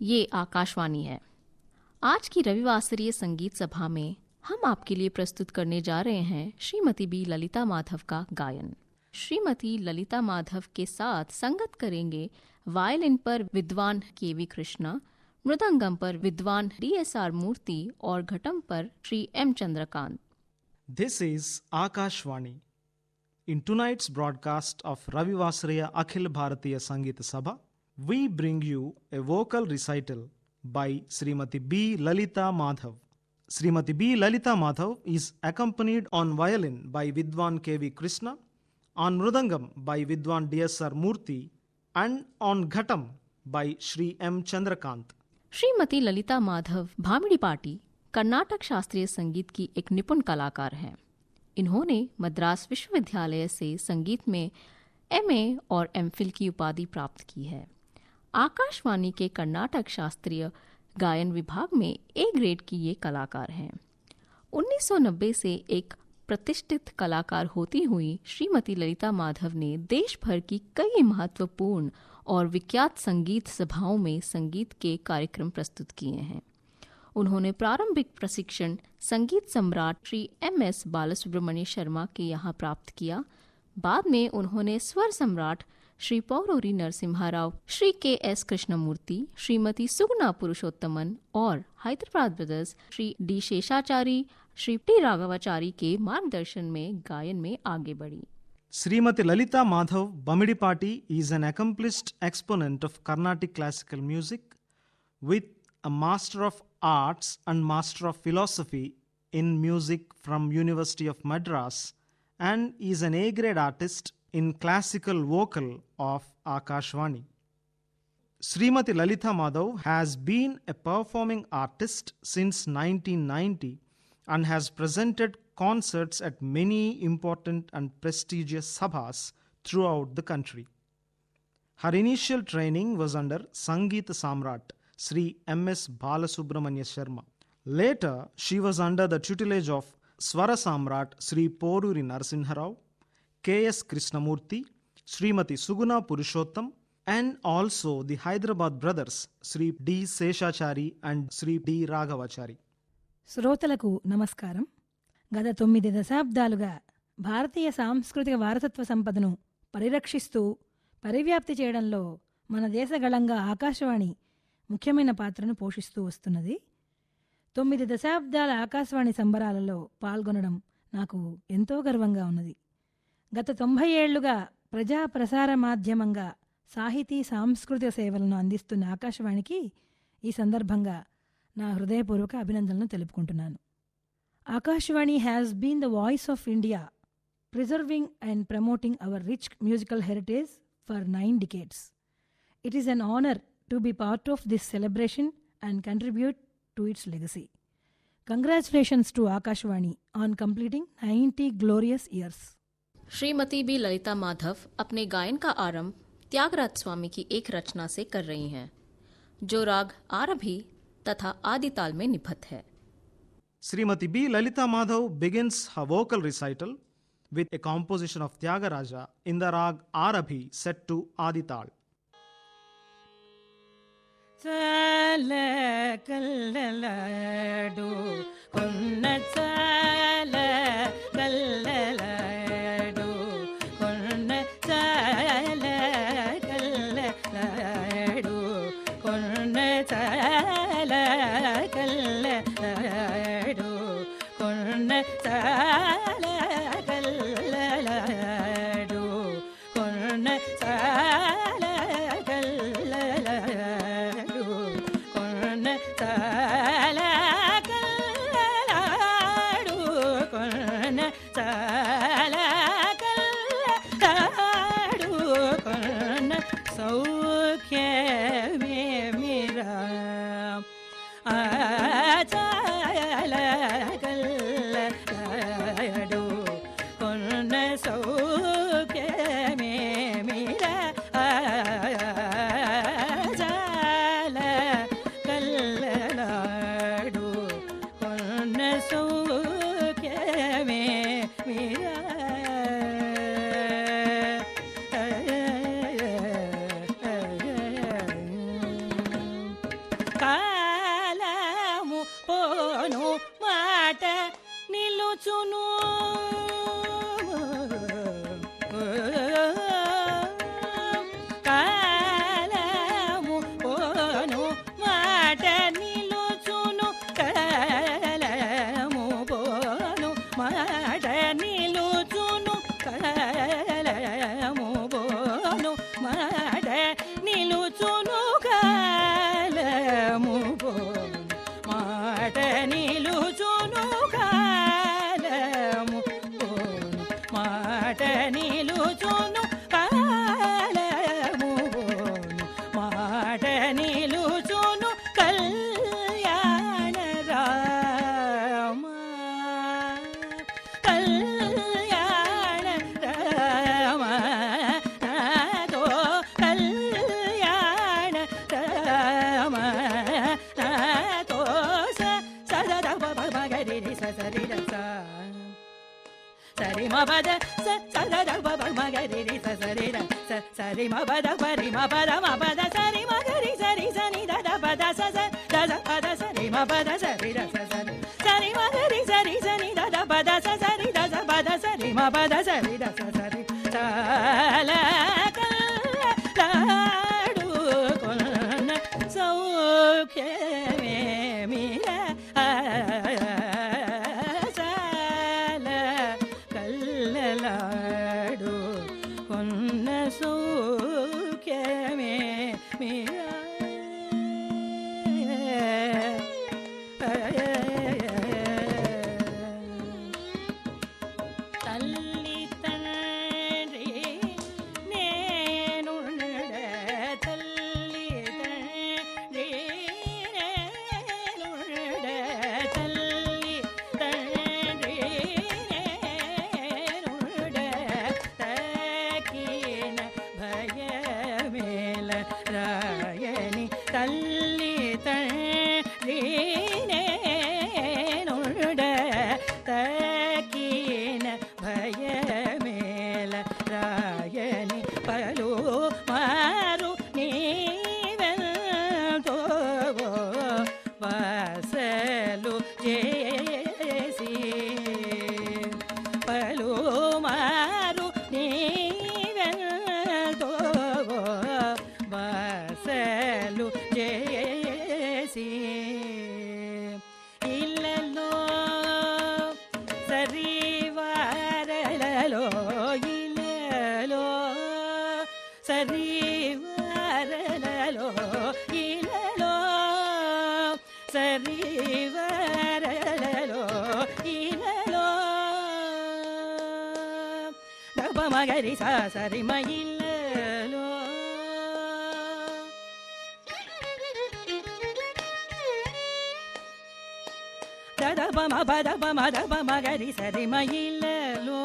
ये आकाशवाणी है। आज की रविवासरीय संगीत सभा में हम आपके लिए प्रस्तुत करने जा रहे हैं श्रीमती बी ललिता माधव का गायन। श्रीमती ललिता माधव के साथ संगत करेंगे वायलिन पर विद्वान के.वी. कृष्णा, मृदंगम पर विद्वान D.S.R. मूर्ति और घटम पर Shri M. Chandrakant. This is Akashvani. In tonight's broadcast of Ravivasriya Akhil Bharatiya Sangeet Sabha, we bring you a vocal recital by Srimati B. Lalita Madhav. Srimati B. Lalita Madhav is accompanied on violin by Vidwan K.V. Krishna, on mrudangam by Vidwan D.S.R. Murthy, and on ghatam by Shri M. Chandrakant. Shrimati Lalita Madhav भामिड़ी पाटी कर्नाटक शास्त्रीय संगीत की एक निपुण कलाकार हैं। इन्होंने मद्रास विश्वविद्यालय से संगीत में MA और MPhil की उपाधि प्राप्त की है। आकाशवाणी के कर्नाटक शास्त्रीय गायन विभाग में A ग्रेड की ये कलाकार हैं। 1990 से एक प्रतिष्ठित कलाकार होती हुई श्रीमती ललिता माधव ने देश भर की कई महत्वपूर्ण और विख्यात संगीत सभाओं में संगीत के कार्यक्रम प्रस्तुत किए हैं। उन्होंने प्रारंभिक प्रशिक्षण संगीत सम्राट श्री MS बालसुब्रमण्य शर्मा के यहाँ प्राप्त किया। बाद में उन्होंने स्वर सम्राट श्री पौरूरी नरसिम्हा राव, श्री KS कृष्णमूर्ति, श्रीमती सुगुणा पुरुषोत्तमन और Hyderabad brothers Shri D Seshachari, Shri T Raghavachari के मार्गदर्शन में गायन में आगे बढ़ी। Srimati Lalita Madhav Bamidipati is an accomplished exponent of Carnatic classical music with a Master of Arts and Master of Philosophy in Music from University of Madras and is an A-grade artist in classical vocal of Akashvani. Srimati Lalita Madhav has been a performing artist since 1990 and has presented concerts at many important and prestigious sabhas throughout the country. Her initial training was under Sangeet Samrat Sri MS Balasubramanya Sharma. Later, she was under the tutelage of Swara Samrat Sri Poruri Narasimha Rao, KS Krishnamurthy, Srimati Suguna Purushottam, and also the Hyderabad brothers Sri D. Seshachari and Sri D. Raghavachari. శ్రోతలకు నమస్కారం. గత 9 దశాబ్దాలుగా భారతీయ సాంస్కృతిక వారసత్వ సంపదను పరిరక్షిస్తూ పరివ్యాప్తి చేయడంలో మన దేశ గళంగా ఆకాశవాణి ముఖ్యమైన పాత్రను పోషిస్తూ వస్తున్నది. 9 దశాబ్దాల ఆకాశవాణి సంబరాలలో పాల్గొనడం నాకు ఎంతో గర్వంగా ఉన్నది. గత 90 ఏళ్లుగా ప్రజా ప్రసార మాధ్యమంగా సాహితీ సాంస్కృతిక సేవలను అందిస్తున్న ఆకాశవాణికి ఈ సందర్భంగా నా హృదయపూర్వక అభినందనలు తెలుపుకుంటున్నాను. Akashvani has been the voice of India, preserving and promoting our rich musical heritage for 9 decades. It is an honor to be part of this celebration and contribute to its legacy. Congratulations to Akashvani on completing 90 glorious years. Shrimati B Lalitha Madhav अपने गायन का आरंभ त्यागराज स्वामी की एक रचना से कर रही हैं, जो राग आरभी तथा आदिताल में निबद्ध है। Srimati B. Lalita Madhav begins her vocal recital with a composition of Tyagaraja in the rag Arabhi set to Adital. Sala kallaladu konna sala kallaladu konna sala kallaladu konna sala kallaladu konna sala kallaladu konna sala kallaladu konna sala kallaladu konna sala kallaladu konna saukyame mera achala kallaladu konna saukyame mera பத ச சத பப மகரி ரி ச சரி ர ச சரி ம பத பரி ம பத ம பத சரி மகரி சரி சனி த பத ச ச த ச பத சரி ம பத சரி ர ச சரி சரி மகரி சரி சனி த பத ச சரி த ச பத சரி ம பத சரி ர ச சரி சல கல்லாடு கொன்ன சௌக்கியமே மீர சல கல்லாடு கொன்ன சௌக்கியமே மீர தள்ளி தன்றி நேனுட தள்ளி தன்றி நேனுட தள்ளி தன்றி நேனுட தக்கீன பயமேல ராயணி தள்ளி தன்றி நேனுட தக்கீன பயமேல ராயணி பலோ மாறு ನೀವೆಂದೋ ವಾಸಲು ಜೇಸಿ ಪಲು ಮಾರು ನೀವೆಂದೋ ವಾಸಲು ಜೇಸಿ ಇಲ್ಲಲೋ ಸರಿ ವಾರಲೋ ಇಲ್ಲಲೋ ಸರಿ ವಾರಲೋ ಇಲ್ಲಲೋ ಸರಿ ವಾರಲೋ ಇಲ್ಲಲೋ ದಪ ಮಗರಿ ಸ ಸರಿ ಮ ಇಲ್ಲಲೋ ದಪ ಮ ಪದ ಪ ಮ ದಪ ಮಗರಿ ಸರಿ ಮ ಇಲ್ಲಲೋ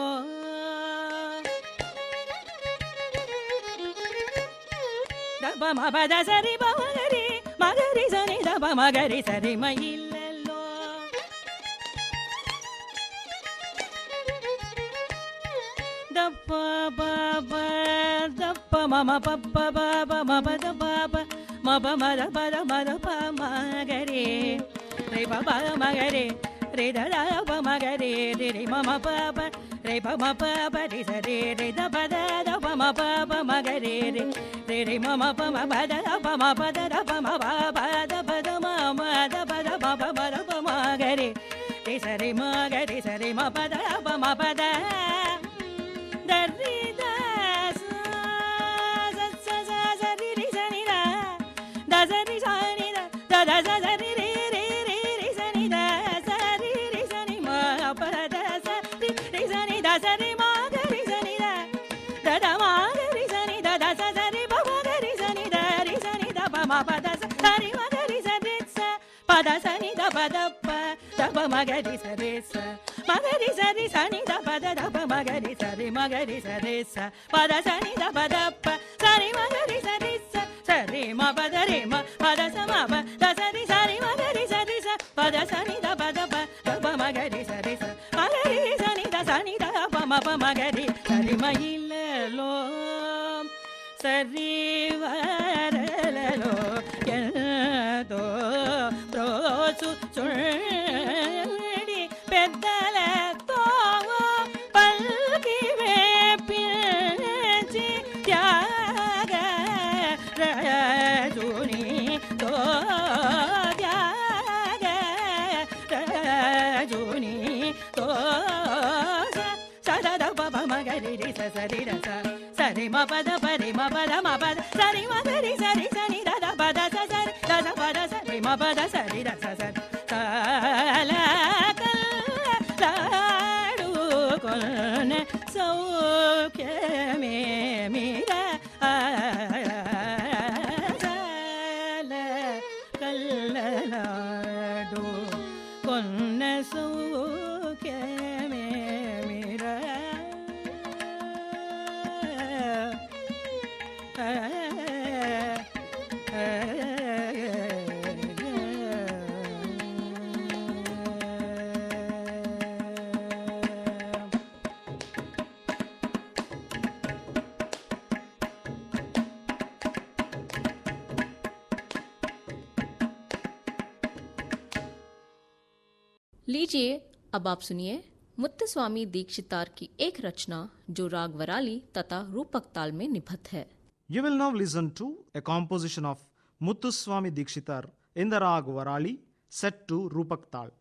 ದಪ ಮ ಪದ ಸರಿ ಪ ಮಗರಿ ಮಗರಿ ಸನಿ ದಪ ಮಗರಿ ಸರಿ ಮ ಇಲ್ಲಲೋ ದಪ್ಪ ಪಪ ದಪ್ಪ ಮಮ ಪಪ್ಪ ಪಾಪ ಮ ಪದ ಪಾಪ ಮ ಪ ಮದ ಪದ ಮದ ಪ ಮಗರಿ ರೇ ಪ ಪ ಮಗರಿ ರೇ ದ ಪ ಮಗರಿ ರೇ ರೇ ಮಮ ಪಾಪ ರೇ ಪ ಮ ಪಾಪ ರೇ ಸ ರೇ ರೇ ದ ಪದ ದ ಪ ಮ ಪಾಪ ಮಗರಿ ರೇ ರೇ ರೇ ಮಮ ಪ ಮ ಪದ ದ ಪ ಮ ಪದ ದ ಪ ಮ ಪ ದ ಪದ ಮ ಮ ದ ಪದ ಪ ಪ ಮ ದ ಪ ಮಗರಿ ರೇ ಸ ರೇ ಮಗರಿ ಸ ರೇ ಮ ಪದ ಪ ಮ ಪದ ದ ರೀ ದ ಸ ಸ ಸ ಸ ರಿ ರಿ ಸ ನಿ ದ ದ ಸ ರಿ ಸ ನಿ ದ ದ ದ ಸ ಸ ರಿ ರಿ ರಿ ರಿ ರಿ ಸ ನಿ ದ ಸ ರಿ ರಿ ಸ ನಿ ಮ ಪ ದ ಸ ರಿ ರಿ ಸ ನಿ ದ ಸ ರಿ ಮ ಗ ರಿ ಸ ನಿ ದ ದ ದ ಮ ಗ ರಿ ಸ ನಿ ದ ದ ಸ ಸ ರಿ ಪ ಮ ಗ ರಿ ಸ ನಿ ದ ರಿ ಸ ನಿ ದ ಪ ಮ ಪ ದ ಸ ಸ ರಿ ಮ ಗ ರಿ ಸ ರಿ ಸ ಪ ದ ಸ ನಿ ದ ಪ ದ ಪ ದ ಪ ಮ ಗ ರಿ ಸ ರಿ ಸ ಮ ಗ ರಿ ಸ ರಿ ಸ ನಿ ದ ಪ ದ ದ ಪ ಮ ಗ ರಿ ಸ ರಿ ಮ ಗ ರಿ ಸ ರಿ ಸ ಪ ದ ಸ ನಿ ದ ಪ ದ ಪ ಸ ರಿ ಮ ಗ ರಿ ಸ ರಿ ಸ ಸ ರಿ ಮ ಪ ದ ರಿ ಮ ಪ ದ ಸ ಮ ಪ ದ ಸ ರಿ ಸ ರಿ ಮ ಗ ರಿ ಸ ರಿ ಸ ಪ ದ ಸ ನಿ ದ ಪ ದ ಪ ದ ಪ ಮ ಗ ರಿ ಸ ರಿ ಸ ಮ ಗ ರಿ ಸ ನಿ ದ ಸ ನಿ ದ ಪ ಮ ಪ ಮ ಗ ರಿ ಸ ರಿ ಮ ಇಲ್ಲಲೋ ಸರಿ ವರಲೋ ಎಂದೋ ಪ್ರೋಸು ಸುಳ್ಳಿ పెద్దల తోవో పల్కి వేపించి త్యాగ రజుని తో త్యాగ రజుని తో సద పప మగరి రి స సరి ర స సరి మ పద పరి మ పద మ పద సరి మ గరి సరి సని ద ద పద స సరి ద ద పద సరి మ పద సరి ర స సరి సల కల్లాడు కొన్న సౌఖ్యమే మీర సల కల్లాడు కొన్న సౌఖ్యమే మీర लीजिए अब आप सुनिए मुत्तुस्वामी दीक्षितार की एक रचना जो राग वराली तथा रूपक ताल में निबद्ध है। You will now listen to a composition of Muthuswami Dikshitar in the Rag Varali set to Rupak Tal.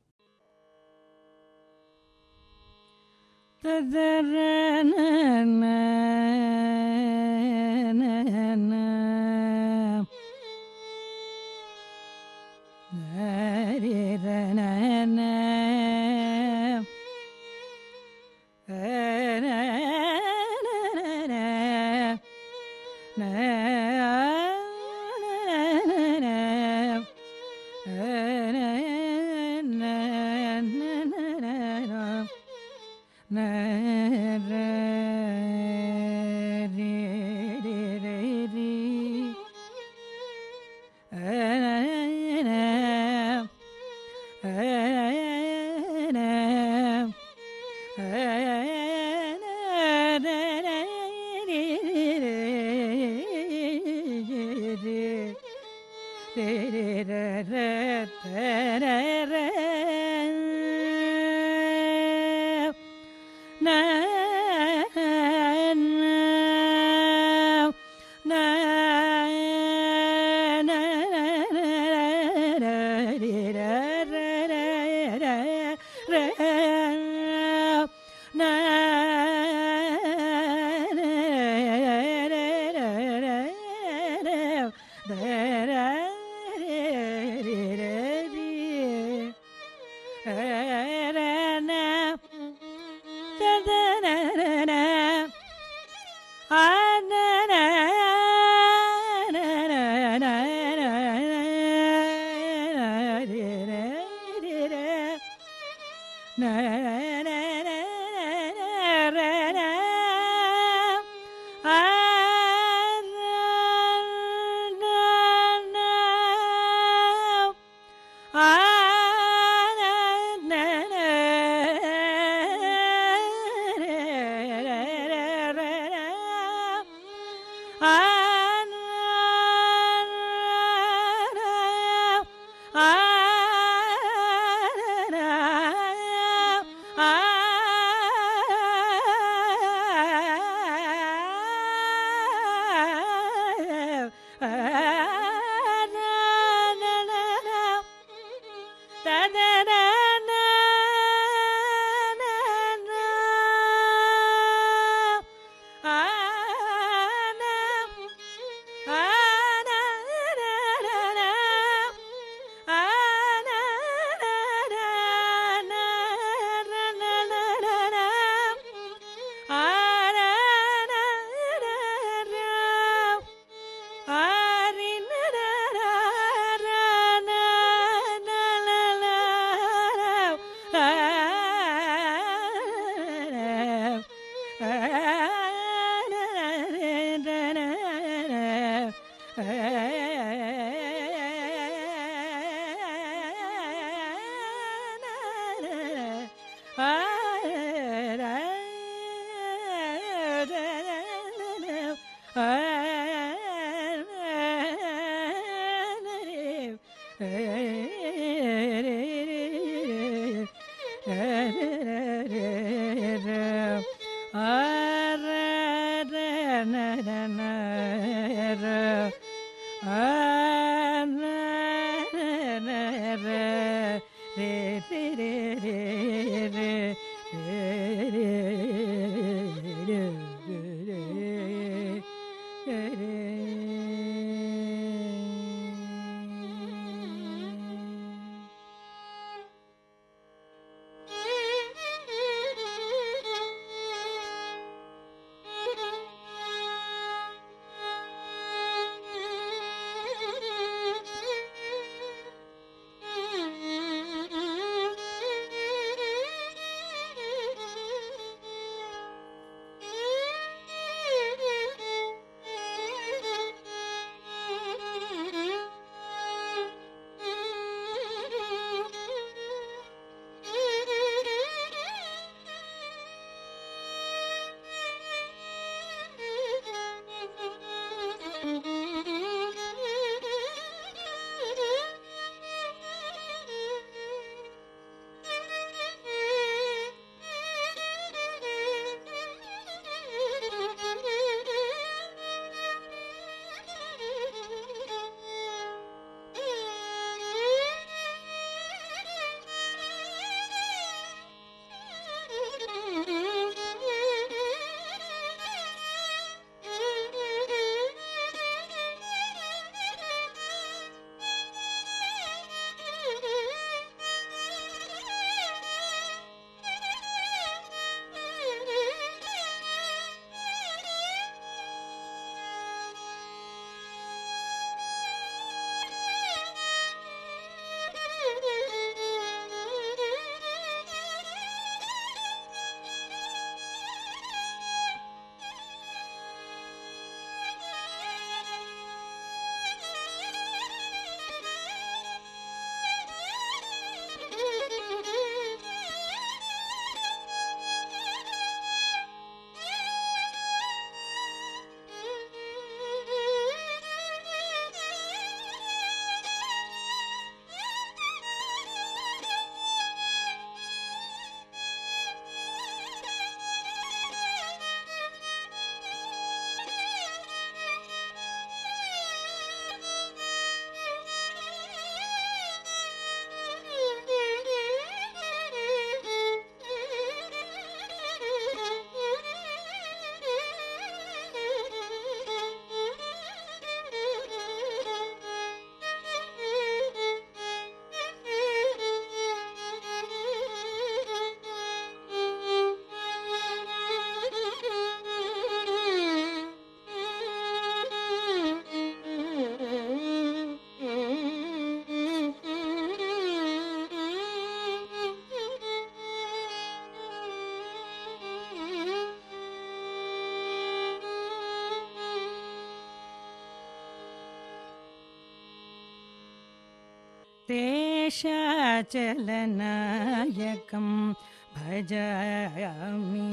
தேசாச்சலநாயகம் பஜாமி.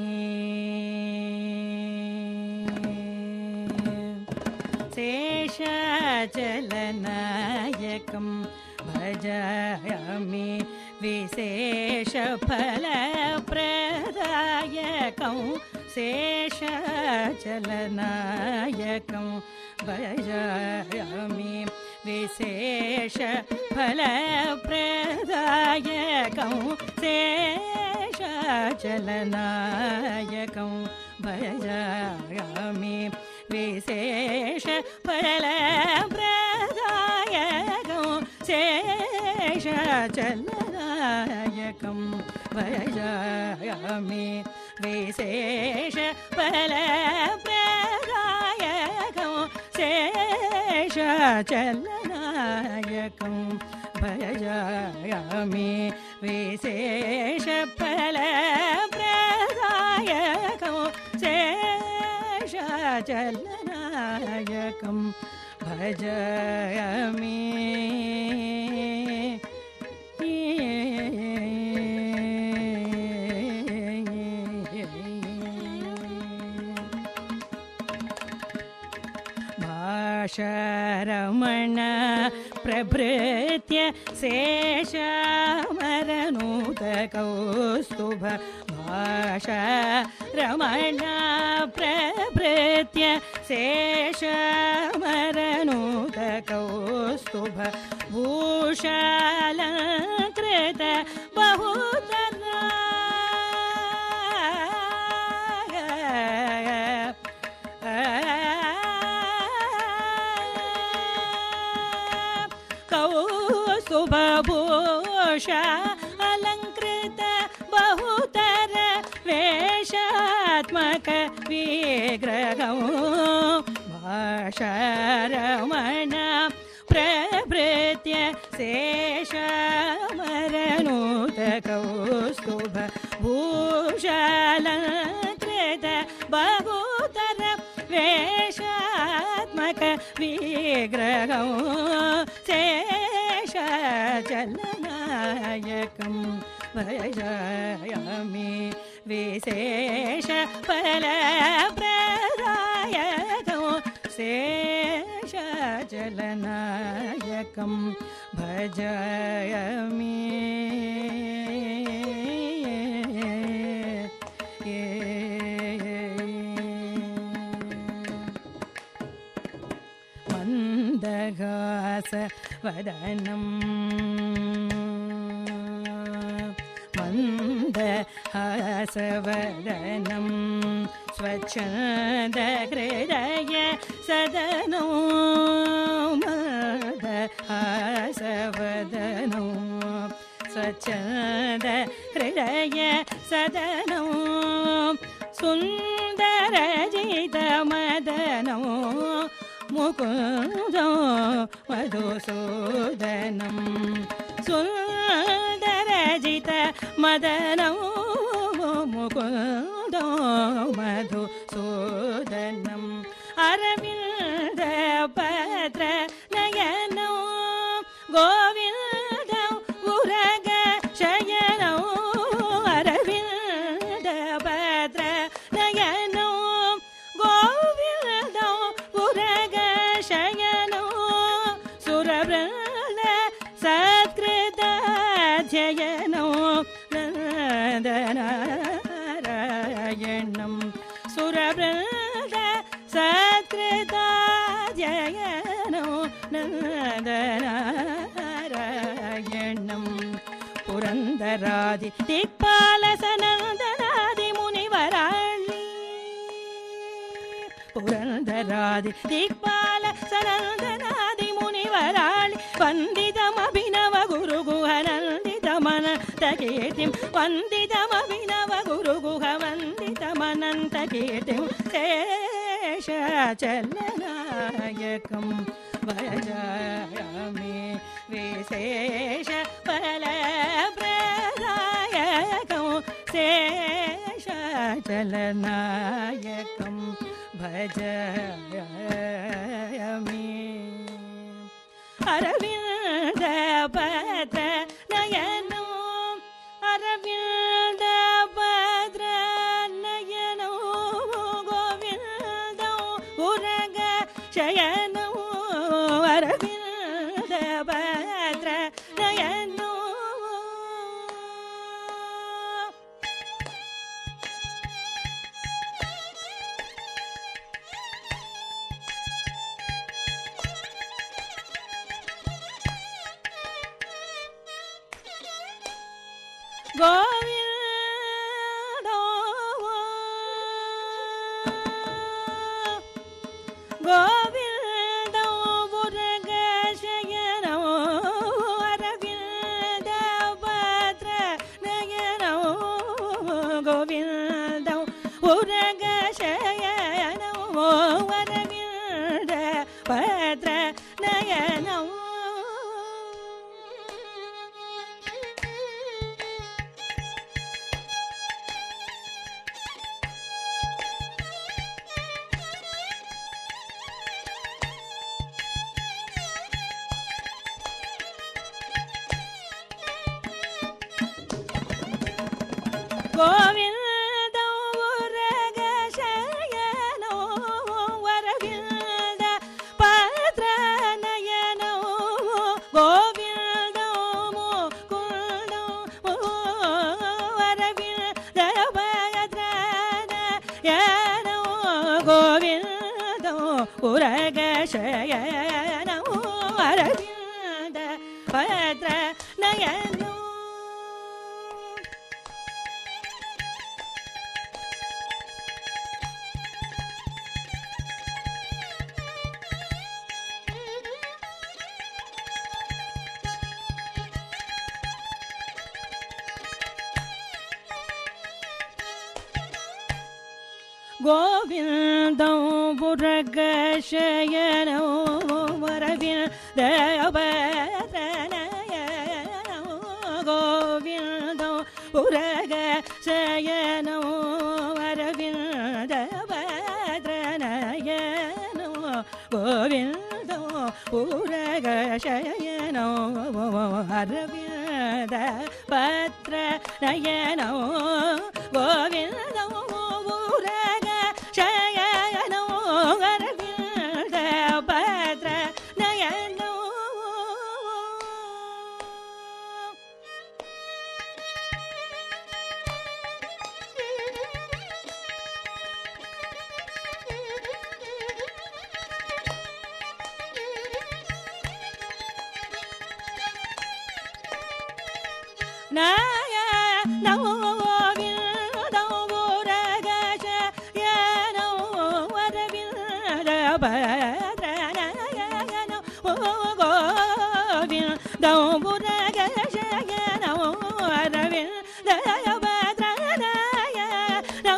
சேஷாச்சலநாயகம் பஜாமி. விசேஷஃலப்பிரதாயகம் சேஷாச்சலநாயகம் பஜாமி. விசேஷஃலப்பிரதாயகம் சேஷாச்சலநாயகம் பஜாமி. விசேஷஃலப்பிரதாயகம் சேஷாச்சலநாயகம் பஜாமி. விசேஷஃலப்பிரதாயகம் சேஷாச்சலநாயகம் பஜாமி. விசேஷஃலப்பிரதாயகம் சேஷாச்சலநாயகம் பஜாமி. भाषारमण प्रभृत्य शेषामरनूतकौस्तुभ. भाषारमण प्रभृत्य शेषामरनूतकौस्तुभ. भूषालङ्कृत बहुतरा कौस्तुभभूषा अलङ्कृत बहुतर वेषात्मक विग्रहं. भाषारमण प्रभृत्य शेषामरनूतकौस्तुभ. भूषालङ्कृत बहुतर वेषात्मक विग्रहं शेषाचलनायकं भजामि. विशेषफलप्रदायकं शेषाचलनायकं भजामि. मन्दहासवदनं मन्दहासवदनं स्वच्छन्दहृदय सदनं. मन्दहासवदनं स्वच्छन्दहृदय सदनं. सुन्दरजितमदनं मुकुन्दं मधुसूदनं. सुन्दरजितमदनं मुकुन्दं मधुसूदनं. अरविन्दपत्रनयनं गोविन्दं उरगशयनं. अरविन्दपत्रनयनं गोविन्दं उरगशयनं. सुरवृन्द सत्कृताध्ययनं नन्दनारायणं. सुरवृन्द सत्कृताध्ययनं नन्दनारायणं. पुरन्दरादि दिक्पालसनन्दनादि मुनिवराळि. पुरन्दरादि दिक्पालसनन्दनादि मुनिवराळि. वन्दितमभिनव गुरुगुहनन्दितमनन्तकीर्तिं. वन्दितमभिनव गुरुगुहवन्दितमनन्तकीर्तिं. शेषाचलनायकं भजामि. विशेषफलप्रदायकं शेषाचलनायकं भजामि. அரவிந்த பத்ர நயனோ அரவிந்த பத்ர நயனோ கோவிந்தோ உரக சயனோ அரவிந்த பத்ர நயனோ கோவிந்தோ கோவிந்தோ உரக சயனோ அரவிந்த பத்ர நயனோ கோவிந்தோ உரக சயனோ அரவிந்த பத்ர நயனோ கோவிந்தோ உரக சயனோ அரவிந்த பத்ர நயனோ கோவிந்தோ முகுந்தோ அரவிந்த பத்ர நயனோ கோவிந்தோ உரக சயனோ அரவிந்த பத்ர நயனோ கோவிந்தோ உரக சயனோ அரவிந்த பத்ர நயனோ கோவிந்தோ உரக சயனோ அரவிந்த பத்ர நயனோ கோவிந்தோ உரக சயனோ அரவிந்த பத்ர நயனோ கோவிந்தோ உரக சயனோ அரவிந்த பத்ர நயனோ நயனோ கோவிந்தோ உரக சயனோ அரவிந்த பத்ர நயனோ கோவிந்தோ உரக சயனோ அரவிந்த பத்ர நயனோ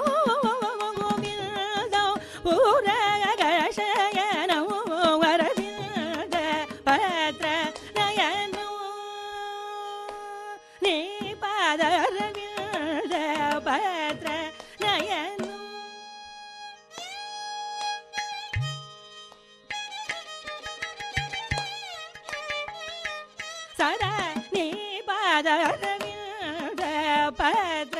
கோவிந்தோ உரக சயனோ அரவிந்த பத்ர நயனோ நீ பாத அரவிந்த பத்ர நயனோ சதா நீ பாத அரவிந்த பத்ர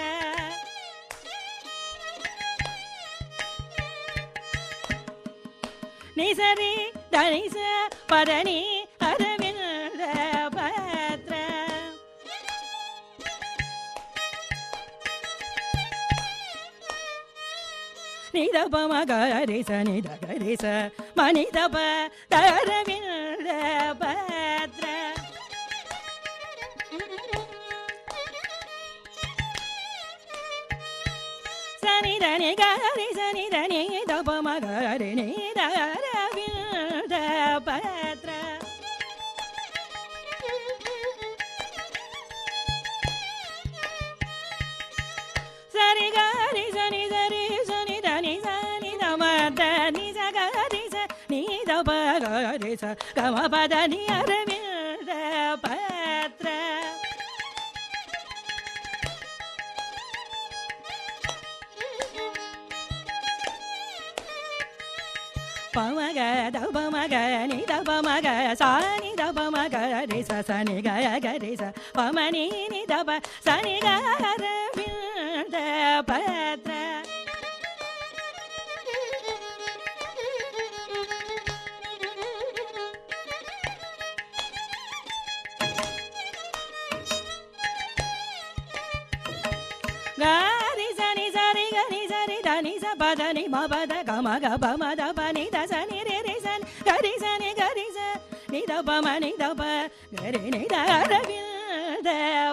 நிசரி தனிச பதனி அரவிந்த பத்ர நிதப மகரிச நிதகரிச மனிதப அரவிந்த பத்ர சனிதனி கரி சனிதனி தப மகரி நித அரவிந்த பத்ர சரி கரி சனி சரி சனி தனி சனி தமத நிச கரி ச நிதப கரி ச கம பத நி அரவிந்த பத்ர பமக தபமக நி தபமக சானி தபமக ரி ச சனி க க ரி ச பமனி நி தப சனி க ர விந்த பத்ர gari sani sari gari sari dani sa badani ma bada gama ga ba ma da ba ni da sani re re sani gari sa ni da ba ma ni da ba gari ni da ra da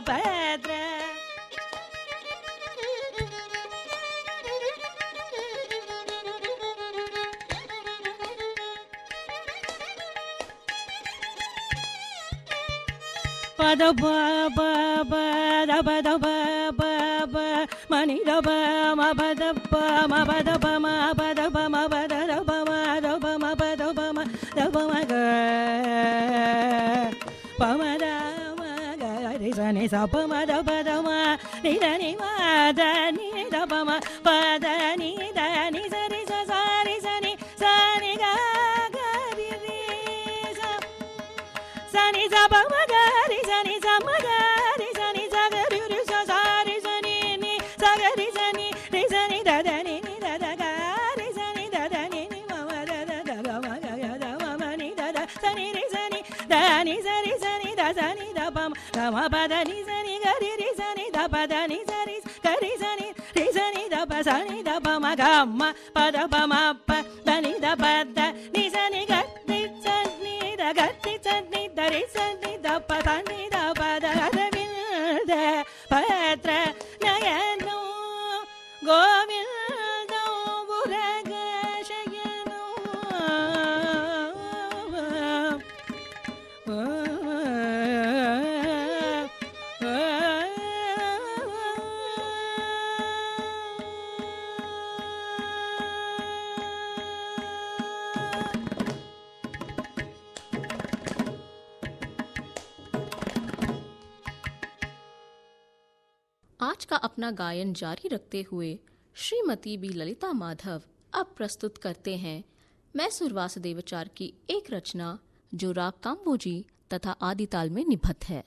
padra pada ba ba ba da ba da ba ba ba mani da ba ma ba da ba ma ba da ba ma ba da ba ma ba da ba ma da ba ma ba da ba ma da ba ma ga pa ma da ma ga ri sa ni sa pa ma da ba da ma ni da ni ma da ni da ba ma pa da ni sa ri sa sa ri sa ni ga ga ri ri sa sa ni sa pa ma ga ri sa ni sa ma ga ri sa ni sa ga ri ri sa sa ri sa ni ni sa ga ri sa ni da da ni da da ga ri sa ni da da ni ma ma da da da ga ma ga ga da ma ma ni da da sa ni ri sa ni da ni sa ri sa ni da sa ni da pa ma pa da ni sa ni ga ri ri sa ni da pa da ni sa ri sa ni ri sa ni da pa sa ni da pa ma ga ma pa da pa ma pa da ni da pa da ni sa ni ga ri sa ni da ga ri sa ni da ri sa ni da pa sa ni da pa da da mi da patra nayano govinda buraga shayano आज का अपना गायन जारी रखते हुए Shrimati B Lalitha Madhav अब प्रस्तुत करते हैं मैसूर वासुदेवाचार्य की एक रचना जो राग काम्बोजी तथा आदि ताल में निबद्ध है।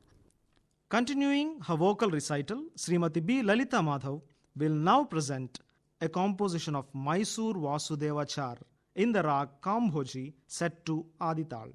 Continuing her vocal recital, Srimati B. Lalita Madhav will now present a composition of Mysore Vasudevachar in the rag Kambhoji set to Adital.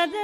da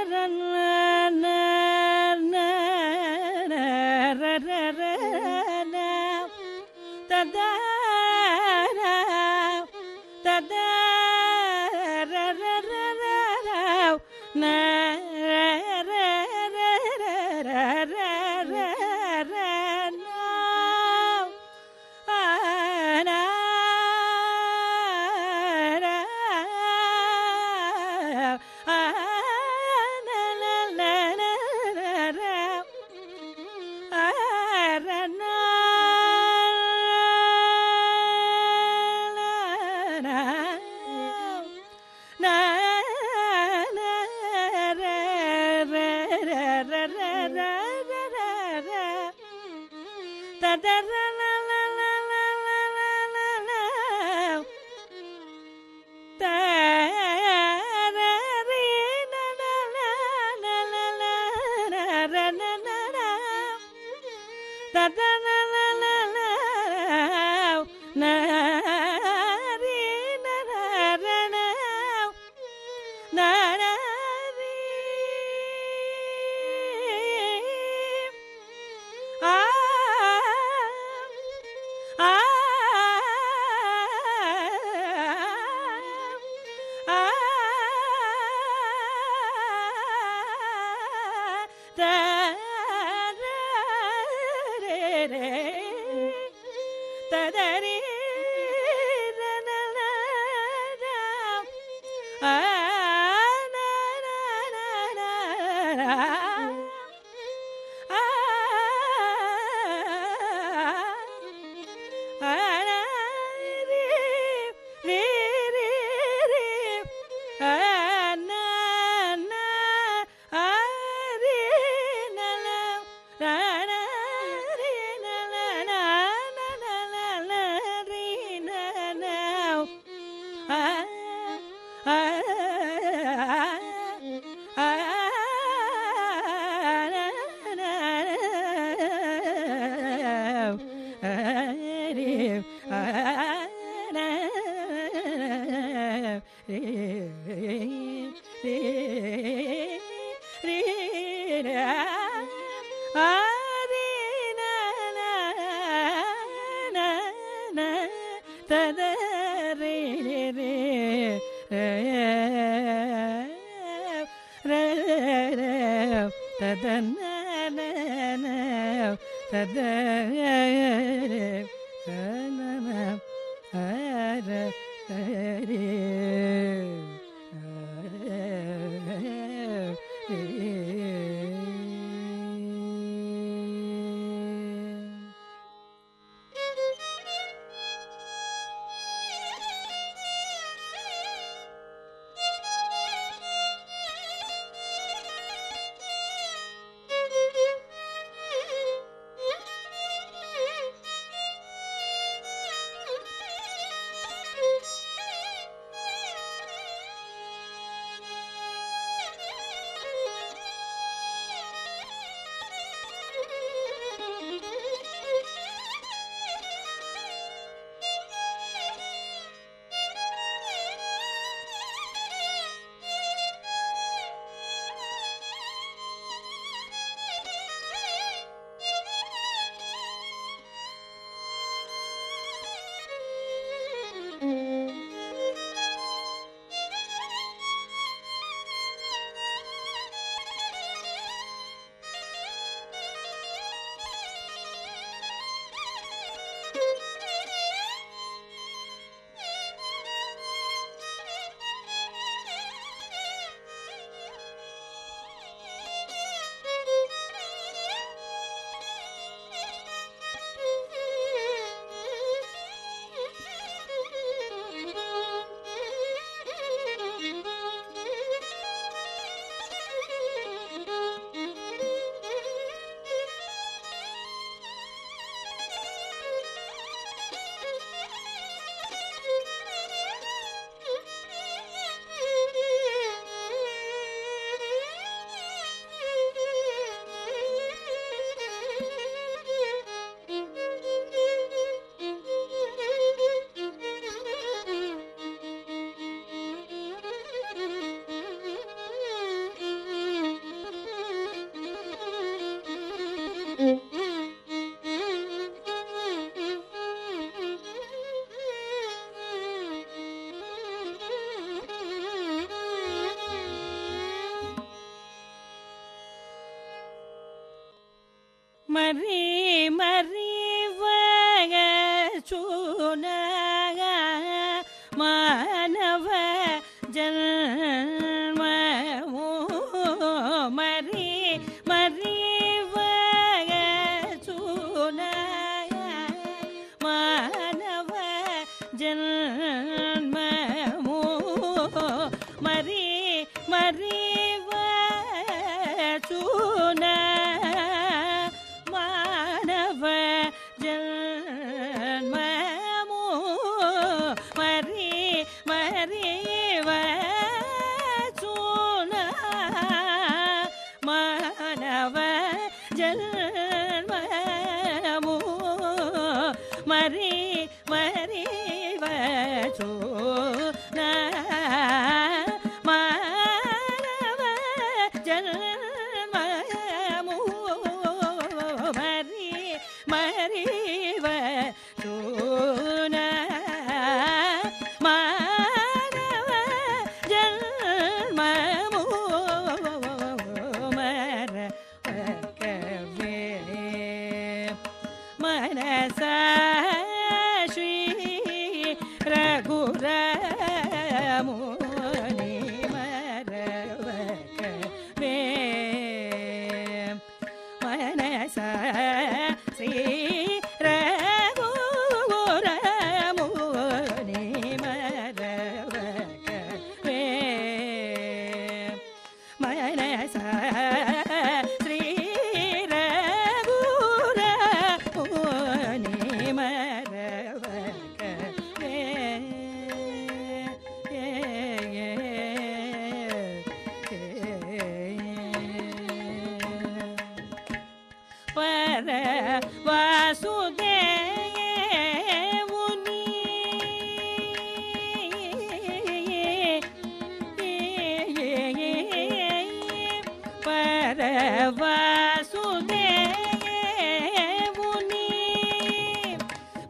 மரி மறிவக சூனக மானவ ஜன்மமோ மரி மறிவக சூனக மானவ ஜன்மமோ மரி மறிவ சூன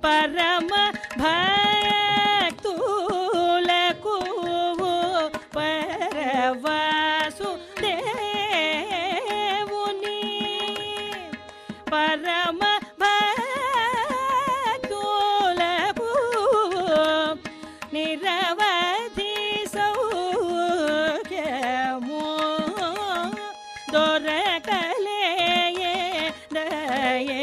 పరమ భక్తులకు పరవాసుదేవుని పరమ భక్తులకు నిరవధి సౌఖ్యము దొరకలేయే దయే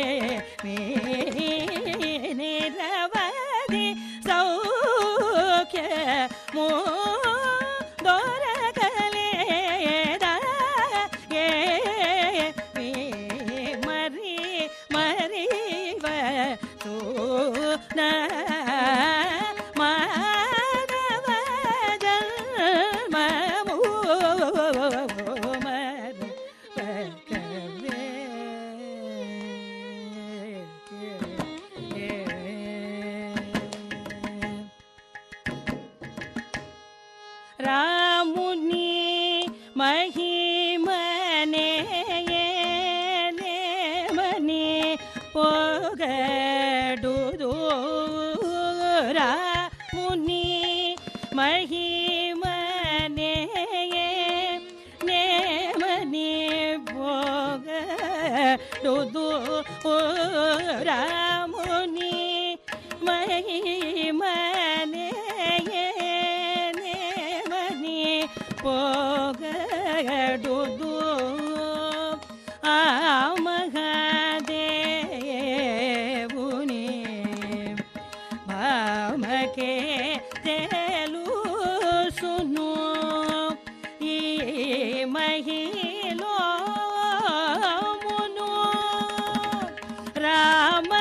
నిరవధి సౌఖ్యము దొరకలేయే దయే మరి మరివ తోన మానవ జన్మము రాముని మహిమనే మని పొగడుదు రాముని మహిమనే మని పొగడుదు రాముని మహిమనే పొగడుదు ఆ మహాదేవుని భామకే తెలుసును ఈ మహిళమును రామ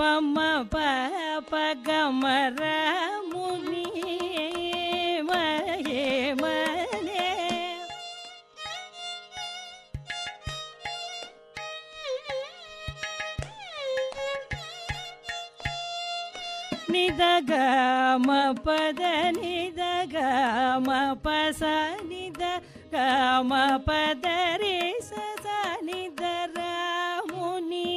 பம பகமர முனி மயே மனே நிதக மபத நிதக மபச நிதக மபதரி சச நிதர முனி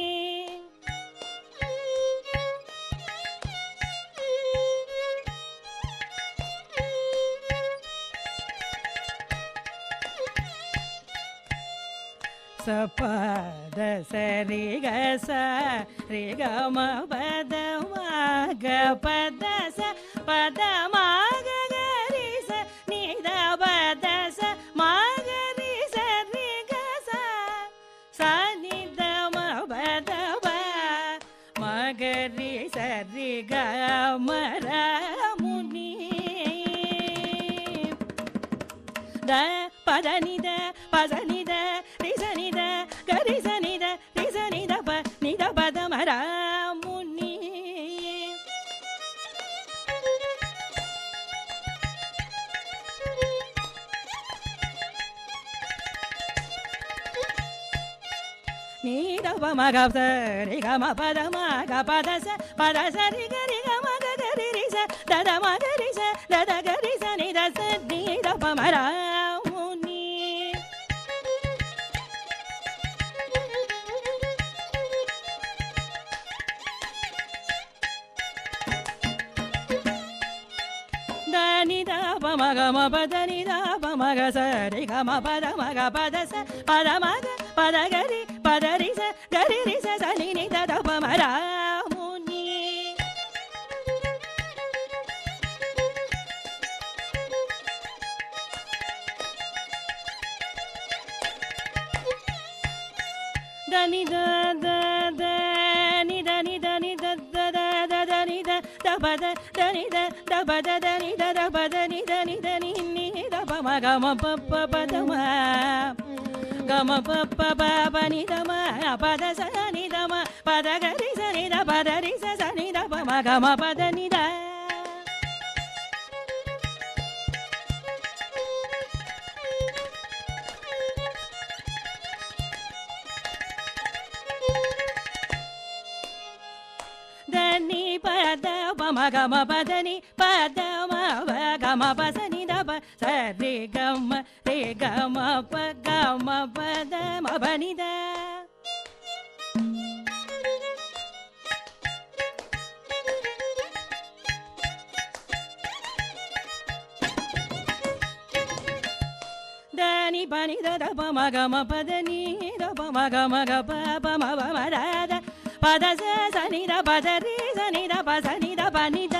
சபத சரி க சரி க மபத மக பத ச பத மக கரி ச நித பத ச மகரி சரி க ச ச நித மபத ப மகரி சரி க மர முனி த பத நித பத நித ரிசனித கரிசனித ரிசனித ப நித பத மர முனி நீத ப மக சரி க ம பத மக பத ச பத சரி கரி க மக கரி ரிச தத மக ரிச தத கரி ச நித ச நீத ப மர முனி நித ப மக ம பத நித ப மக சரி க ம பத மக பத ச பத மக பத கரி பத ரிச கரி ரிச ச நி நித த ப மர முனி த நித த த நித நித நித த த த த நித த பத த நித த பத த நித த பத நித நித நி நி த ப ம க ம ப ப பத ம க ம ப ப ப ப நி த ம பத ச நி த ம பத க ரி ச நி த பத ரி ச ச நி த ப ம க ம பத நி த దని పద పమ గమ పదని పద మ గమ పసని దప సరి గమ రే గమ ప గమ పద మ బని ద దని పని ద ద పమ గమ పదని ద పమ గమ గ ప పమ మ ద ద పద స స ని ద పద రి స ని ద ప స ని ద ప ని ద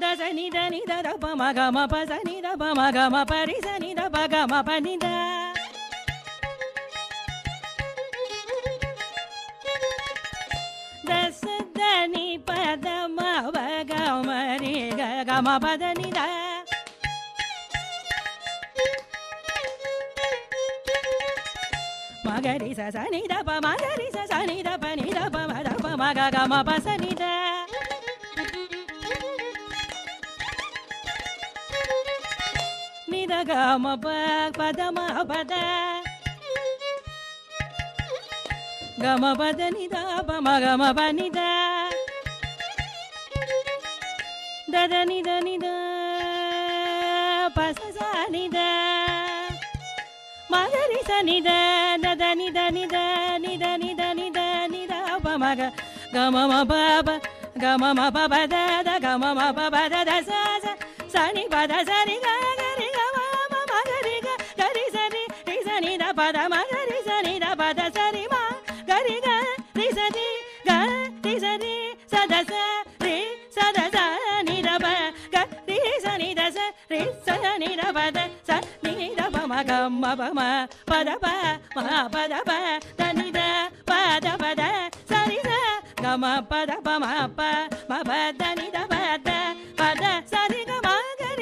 ద స ని ద ని ద ద ప మ గ మ ప స ని ద ప మ గ మ ప రి స ని ద ప గ మ ప ని ద ద స ద ని పద మ వ గ మ రి గ గ మ పద ని ద మ గ రి స స ని ద ప మ గ రి స స ని ద ప ని ద ప మ ద ప మ గ గ మ ప స ని ద ని ద గ మ ప పద మ పద గ మ పద ని ద ప మ గ మ ప ని ద ద ద ని ద ని ద ప స స ని ద మ గ రి స ని ద ద ద ని ద ని ద ని ద ని ద ని ద ని ద ప మ గ గ మ మ ప ప గ మ మ ప ప ద ద గ మ మ ప ప ద ద స స స ని ప ద స ని గ గ రి గ మ మ మ గ రి గ గ రి స ని ద ప ద మ గ రి స ని ద ప ద స రి మ గ రి గ రి స ని గ రి స ని స ద స రి స ద స ని ద ప గ రి స ని ద స రి స ని ద ప ద స ని ద ప మ గ మ ప మ ప ద ప మ ప ద ప ద ని ద ప ద ప ద స రి స గ మ ప ద ప మ ప మ ప ద ని ద ప ద ప ద స రి గ మ గ రి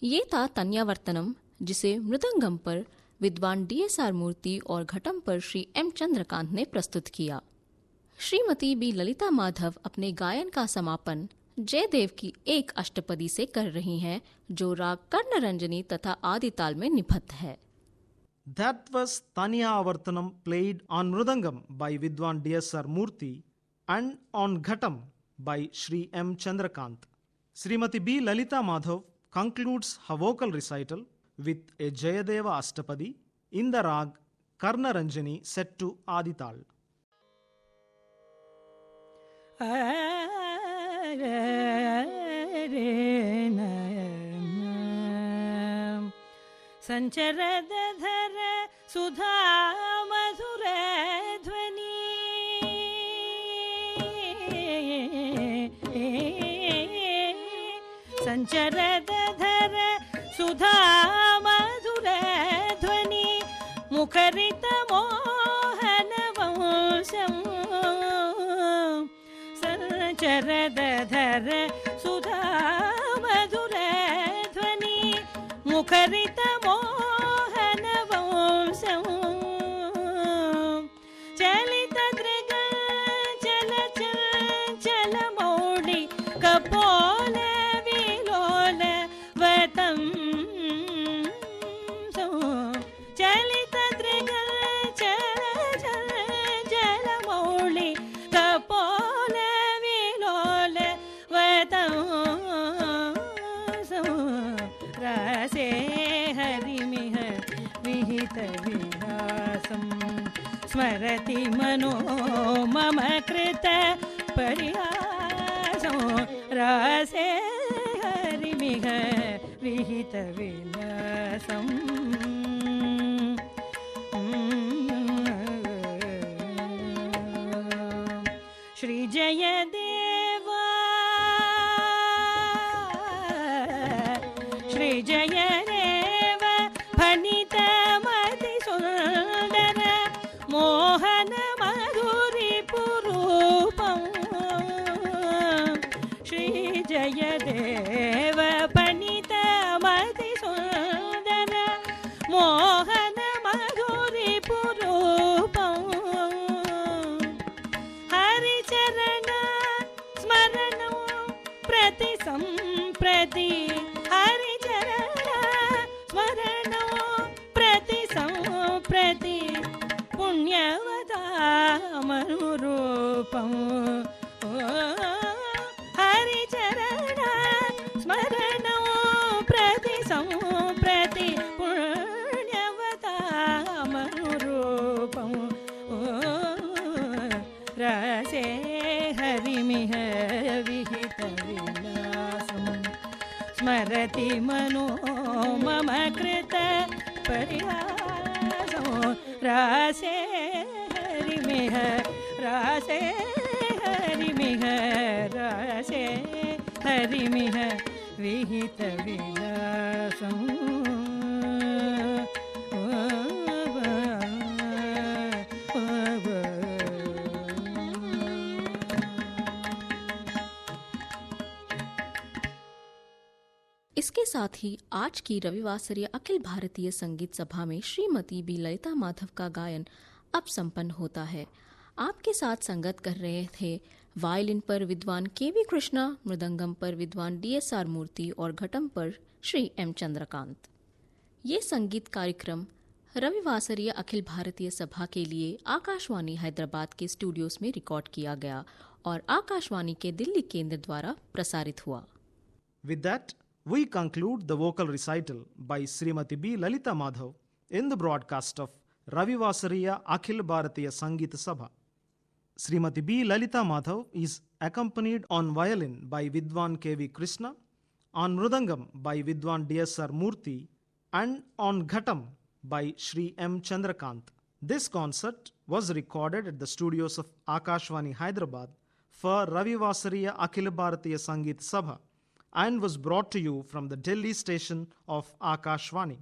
ये था तन्यावर्तनम, जिसे मृदंगम पर विद्वान DSR मूर्ति और घटम पर श्री M चंद्रकांत ने प्रस्तुत किया। श्रीमती बी ललिता माधव अपने गायन का समापन जयदेव की एक अष्टपदी से कर रही हैं, जो राग कर्णरंजनी तथा आदि ताल में निबद्ध है। That was Tanya Avartanam played on Mridangam by Vidwan DSR Murthy and on Ghatam by Sri M. Chandrakant. Srimati B. Lalita Madhav concludes her vocal recital with a Jayadeva Ashtapadi in the rag Karna Ranjani set to Adital. संचरदधर सुधा मधुर ध्वनि संचरदधर सुधा मधुर ध्वनि मुखरित मोहन वंशम् संचरदधर सुधा मधुर ध्वनि मुखरित मोहन वंशम् चलित दृग चल चल मौडि कपोल विलोल वतं चलित दृग चल चल मौडि कपोल विलोल वतं रसे हरिमिह विहित विलासं स्मरति मनो मम कृत परिहासं रसे हरिमिह विहित विलासं श्री जयदेवा श्री जयदेव फणित मति सुंदर मोहन मधुरी पुरूपं श्री जयदेव फणित मति सुंदर मोहन मधुरी पुरूपं हरिचरण स्मरणं प्रति संप्रति हरिचरण स्मरणं प्रति संप्रति पुण्यवतामनुरूपं हरिचरण स्मरणं प्रति संप्रति पुण्यवतामनुरूपं रसे हरिमिह विहित विलासं स्मरति मनो मम कृत परिहासं रसे हरिमिह रसे हरिमिह रसे हरिमिह विहित विलासं इसके साथ ही आज की रविवासरीय अखिल भारतीय संगीत सभा में श्रीमती बी ललिता माधव का गायन अब संपन्न होता है। आपके साथ संगत कर रहे थे वायलिन पर विद्वान KV कृष्णा, मृदंगम पर विद्वान DSR मूर्ति और घटम पर श्री M चंद्रकांत। ये संगीत कार्यक्रम रविवासरीय अखिल भारतीय सभा के लिए आकाशवाणी हैदराबाद के स्टूडियोज में रिकॉर्ड किया गया और आकाशवाणी के दिल्ली केंद्र द्वारा प्रसारित हुआ। With that, we conclude the vocal recital by Srimati B. Lalita Madhav in the broadcast of Ravivasariya Akhil Bharatiya Sangeet Sabha. Srimati B. Lalita Madhav is accompanied on violin by Vidwan KV Krishna, on mridangam by Vidwan DSR Murthy, and on ghatam by Sri M. Chandrakant. This concert was recorded at the studios of Akashvani Hyderabad for Ravivasariya Akhil Bharatiya Sangeet Sabha and was brought to you from the Delhi station of Akashvani.